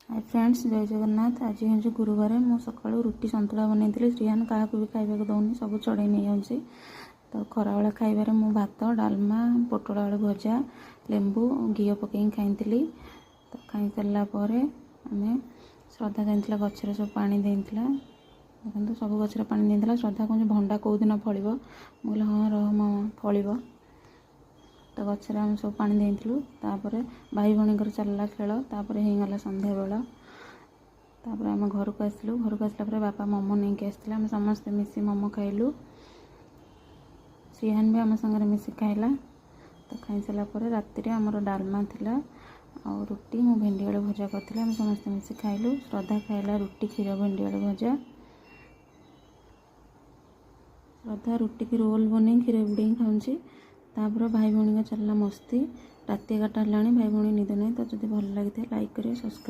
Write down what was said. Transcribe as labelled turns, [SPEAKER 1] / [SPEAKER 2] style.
[SPEAKER 1] Hi friends, जय जगन्नाथ। आज हूँ गुरुवार। मु सका रुटी सतुला बनई श्रीहान क्या भी खाइबा दौनी, सब चढ़ई नहीं जाऊँगी। तो खराबेला खाइबार मु भात, डालमा, पोटल आलू भजा, लेंबू घी पकई खाई। तो खाई सारापर आम श्रद्धा जाइला गचर सब पानी देला। देखो सब गचर पानी देला। श्रद्धा कौन भंडा कौ दिन फल, मुझे हाँ रह फल। तो गचर आम सब पानी देलु। तापर भाई भौणी चलला खेल। तापर होगला संध्या बेला। तापर आम घर को आसलु। घर को आसला बापा मोमो नहीं के आसते, आम समस्ते मिसी मोमो खाइलु। श्रीहान भी आम संगे मिसी खाइला। तो खाई सारापर राति आमर डालमा थिला और रुटी मु भेंडी आलू भजा करथिला। आम समस्ते मिसी खाइलु। श्रद्धा खाइला रुटी क्षीर भेंडी आलू भजा। श्रद्धा रुटी की रोल बन क्षीर बुड़े खाऊँगी। तापर भाई भौणी का चलला मस्ती। राति 11टा है, भाई भौणी निद नहीं। तो जब भल लगी लाइक करें, सब्सक्राइब।